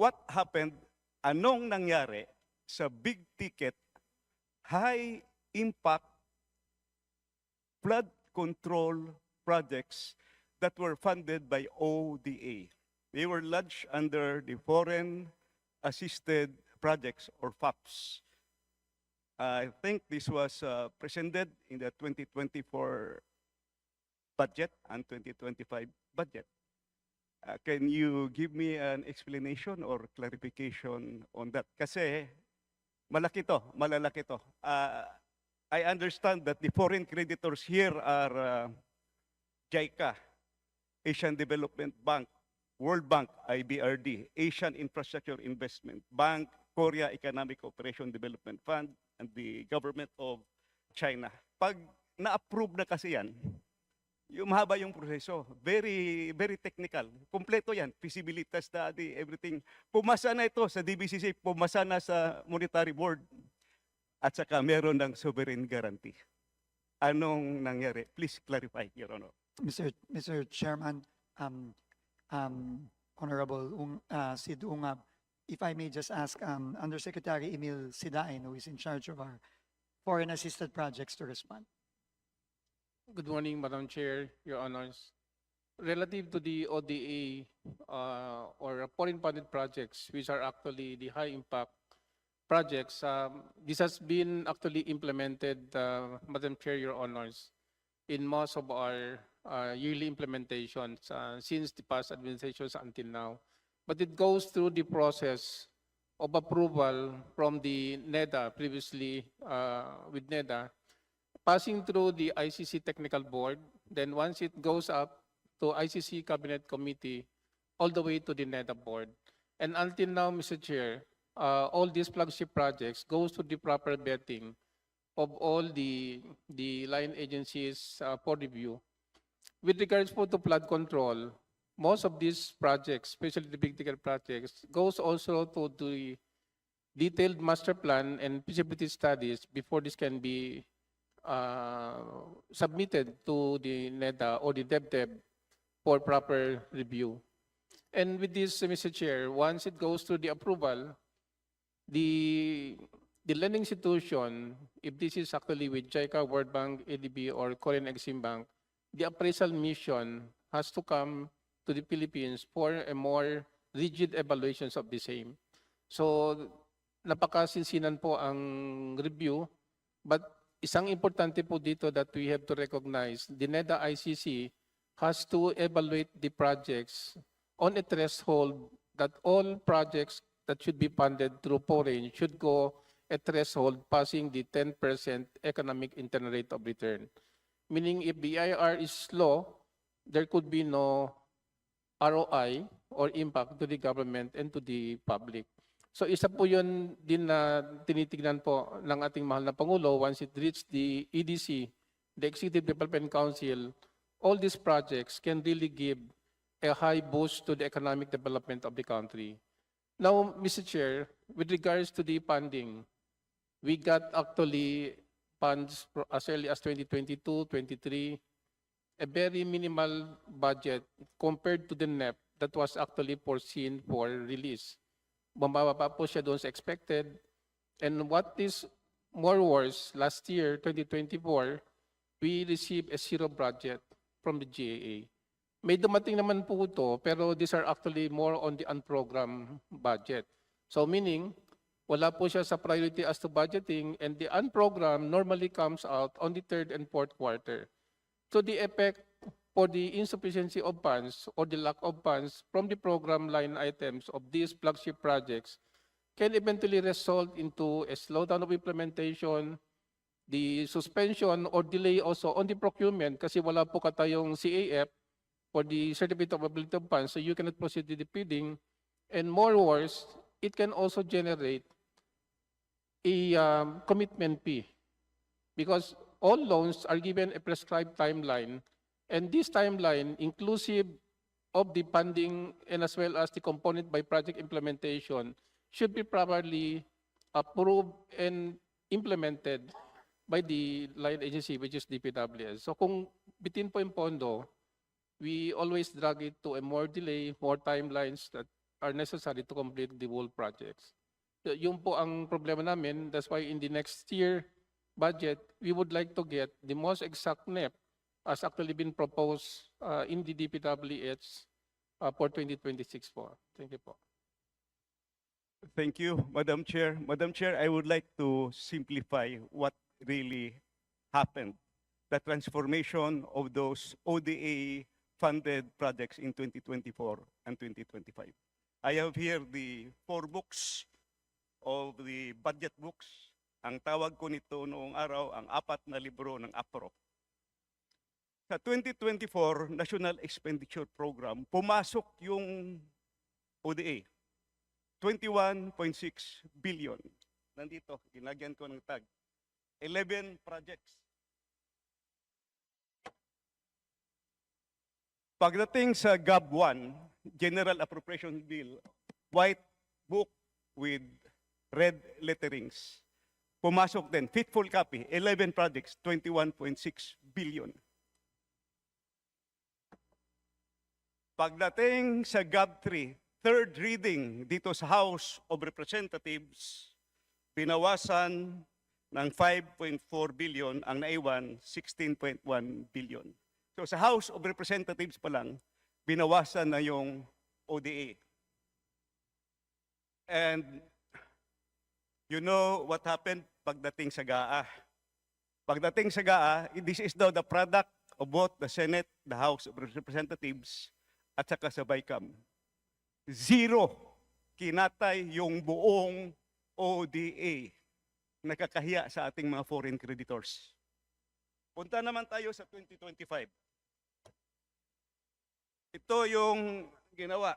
what happened, anong nangyari sa big ticket, high impact flood control projects that were funded by ODA. They were lodged under the Foreign Assisted Projects or FAPs. I think this was presented in the 2024 budget and 2025 budget. Can you give me an explanation or clarification on that? Kasi malalaki to. I understand that the foreign creditors here are JICA, Asian Development Bank, World Bank, IBRD, Asian Infrastructure Investment Bank, Korea Economic Cooperation Development Fund, and the government of China. Pag na-approve na kasi yan, yung mahaba yung proseso. Very, very technical. Kompleto yan. Feasibility study, everything. Pumasa na ito sa DBCC, pumasa na sa Monetary Board. At saka meron ng sovereign guarantee. Anong nangyari? Please clarify, Your Honor. Mr. Chairman, Honorable Sid Ungab, if I may just ask Undersecretary Emil Sidain, who is in charge of our foreign assisted projects, to respond. Good morning, Madam Chair, Your Honors. Relative to the ODA or foreign funded projects, which are actually the high impact projects, this has been actually implemented, Madam Chair, Your Honors, in most of our yearly implementations since the past administrations until now. But it goes through the process of approval from the NEDA, previously with NEDA, passing through the ICC Technical Board, then once it goes up to ICC Cabinet Committee, all the way to the NEDA Board. And until now, Mr. Chair, all these flagship projects goes to the proper vetting of all the line agencies for review. With regards to flood control, most of these projects, especially the big ticket projects, goes also to the detailed master plan and feasibility studies before this can be submitted to the NEDA or the DepDep for proper review. And with this, Mr. Chair, once it goes through the approval, the lending institution, if this is actually with JICA, World Bank, ADB, or Korean Exim Bank, the appraisal mission has to come to the Philippines for a more rigid evaluations of the same. So, napakasinsinan po ang review, but isang importante po dito that we have to recognize, the NEDA ICC has to evaluate the projects on a threshold that all projects that should be funded through foreign should go a threshold passing the 10% economic internal rate of return. Meaning if the IR is low, there could be no ROI or impact to the government and to the public. So isa po yun din na tinitignan po ng ating mahal na Pangulo once it reaches the EDC, the Executive Development Council, all these projects can really give a high boost to the economic development of the country. Now, Mr. Chair, with regards to the funding, we got actually funds as early as 2022, 23, a very minimal budget compared to the NEP that was actually foreseen for release. Bumababa po siya doon sa expected. And what is more worse, last year, 2024, we received a zero budget from the GAA. May dumating naman po ito, pero these are actually more on the unprogrammed budget. So meaning, wala po siya sa priority as to budgeting, and the unprogrammed normally comes out on the third and fourth quarter. So the effect for the insufficiency of funds or the lack of funds from the program line items of these flagship projects can eventually result into a slowdown of implementation, the suspension or delay also on the procurement kasi wala po katayong CAF for the certificate of ability of funds, so you cannot proceed with the bidding. And more worse, it can also generate a commitment fee because all loans are given a prescribed timeline, and this timeline, inclusive of the funding and as well as the component by project implementation, should be properly approved and implemented by the line agency, which is DPWS. So kung bitin po yung pondo, we always drag it to a more delay, more timelines that are necessary to complete the whole projects. Yun po ang problema namin. That's why in the next year budget, we would like to get the most exact NEP as actually been proposed in the DPWH for 2026 po. Thank you po. Thank you, Madam Chair. Madam Chair, I would like to simplify what really happened. The transformation of those ODA-funded projects in 2024 and 2025. I have here the 4 books of the budget books. Ang tawag ko nito noong araw, ang 4 na libro ng APRO. Sa 2024 National Expenditure Program, pumasok yung ODA. 21.6 billion. Nandito, ginagyan ko ng tag. 11 projects. Pagdating sa GAB 1, General Appropriation Bill, white book with red letterings, pumasok din, fitful copy, 11 projects, 21.6 billion. Pagdating sa GAB 3, third reading dito sa House of Representatives, binawasan ng 5.4 billion, ang naiwan 16.1 billion. So sa House of Representatives pa lang, binawasan na yung ODA. And you know what happened pagdating sa GAA. Pagdating sa GAA, this is now the product of both the Senate, the House of Representatives, at saka sa BICAM. Zero kinatay yung buong ODA. Nakakahiya sa ating mga foreign creditors. Punta naman tayo sa 2025. Ito yung ginawa.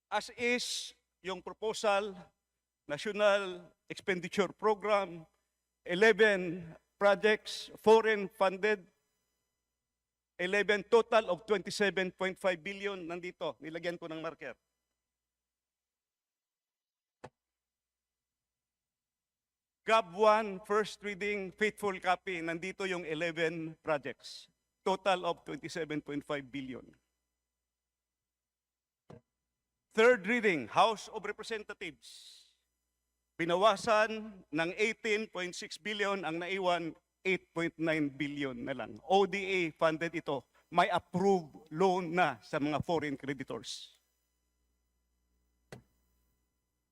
As is, yung proposal, National Expenditure Program, 11 projects, foreign funded, 11 total of 27.5 billion nandito. Nilagyan ko ng marker. GAB 1, first reading, faithful copy. Nandito yung 11 projects. Total of 27.5 billion. Third reading, House of Representatives. Binawasan ng 18.6 billion, ang naiwan 8.9 billion na lang. ODA funded ito. May approved loan na sa mga foreign creditors.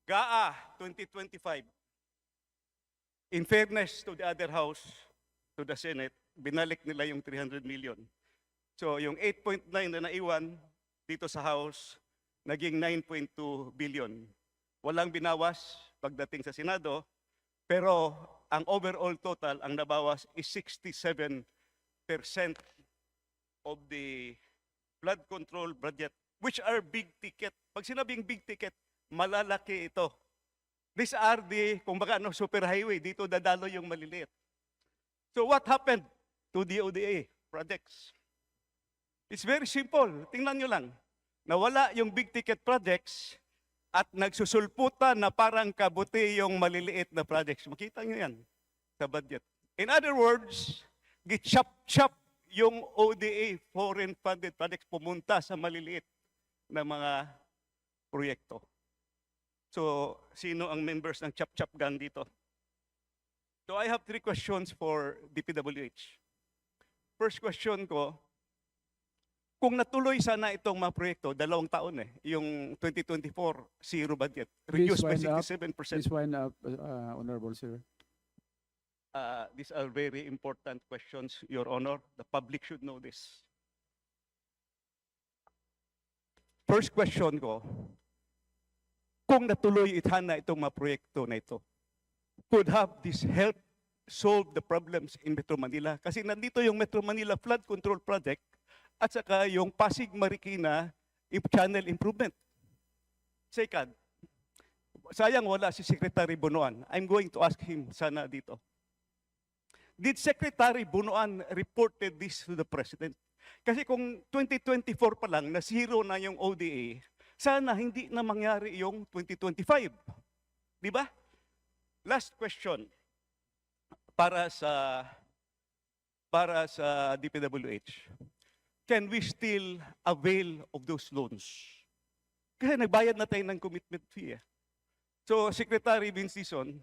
GAA 2025. In fairness to the other house, to the Senate, binalik nila yung 300 million. So yung 8.9 na naiwan dito sa House, naging 9.2 billion. Walang binawas pagdating sa Senado, pero ang overall total, ang nabawas is 67% of the flood control budget, which are big ticket. Pag sinabing big ticket, malalaki ito. These are the, kung baka super highway, dito dadalo yung maliliit. So what happened to the ODA projects? It's very simple. Tingnan nyo lang. Nawala yung big ticket projects at nagsusulputan na parang kabuti yung maliliit na projects. Makita nyo yan sa budget. In other words, gichap-chap yung ODA foreign funded projects pumunta sa maliliit na mga proyekto. So, sino ang members ng chap-chap gang dito? So, I have 3 questions for DPWH. First question ko, kung natuloy sana itong mga proyekto, 2 taon yung 2024 zero budget, reduced by 67%. Please wind up, Honorable Sir. These are very important questions, Your Honor. The public should know this. First question ko, kung natuloy itana itong mga proyekto na ito, could have this help solve the problems in Metro Manila? Kasi nandito yung Metro Manila Flood Control Project at saka yung Pasig Marikina Channel Improvement. Second, sayang wala si Secretary Bunuan. I'm going to ask him sana dito. Did Secretary Bunuan reported this to the President? Kasi kung 2024 pa lang, na zero na yung ODA, sana hindi na mangyari yung 2025. Di ba? Last question para sa DPWH. Can we still avail of those loans? Kaya nagbayad na tayo ng commitment fee. So, Secretary Vincison,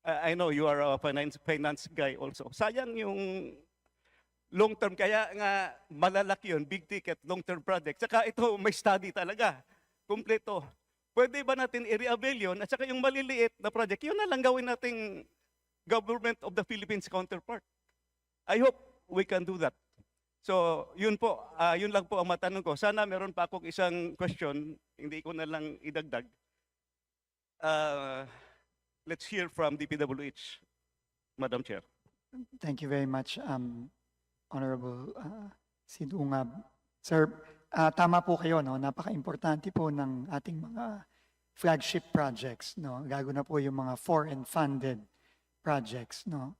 I know you are a finance guy also. Sayang yung long term, kaya nga malalaki yun, big ticket, long term project. Saka ito, may study talaga, kumpleto. Pwede ba natin i-reavail yun? At saka yung maliliit na project, yun na lang gawin nating Government of the Philippines counterpart. I hope we can do that. So, yun po, yun lang po ang matanong ko. Sana meron pa akong isang question, hindi ko na lang idagdag. Let's hear from DPWH, Madam Chair. Thank you very much, Honorable Sid Ungab. Sir, tama po kayo, no? Napaka-importante po ng ating mga flagship projects, no? Gago na po yung mga foreign funded projects, no?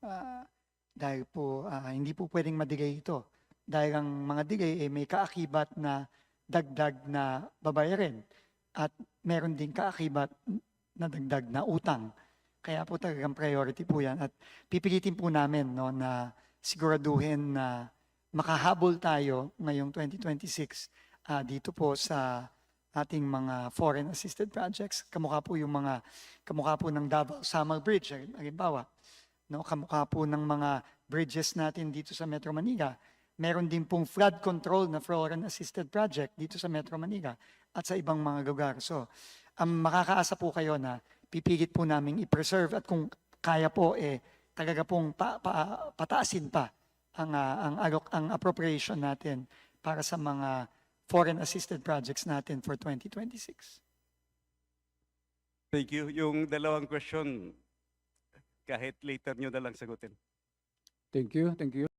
Dahil po hindi po pwedeng madigay ito. Dahil ang mga digay may kaakibat na dagdag na babayarin at meron din kaakibat na dagdag na utang. Kaya po talagang priority po yan. At pipilitin po namin, no, na siguraduhin na makahabol tayo ngayong 2026 dito po sa ating mga foreign assisted projects. Kamukha po ng Davao Samal Bridge, halimbawa. No, kamukha po ng mga bridges natin dito sa Metro Manila. Meron din pong flood control na foreign assisted project dito sa Metro Manila at sa ibang mga lugar. So, makakaasa po kayo na pipilit po namin i-preserve at kung kaya po talaga pong pataasin pa ang appropriation natin para sa mga foreign assisted projects natin for 2026. Thank you. Yung dalawang question, kahit later nyo na lang sagutin. Thank you. Thank you.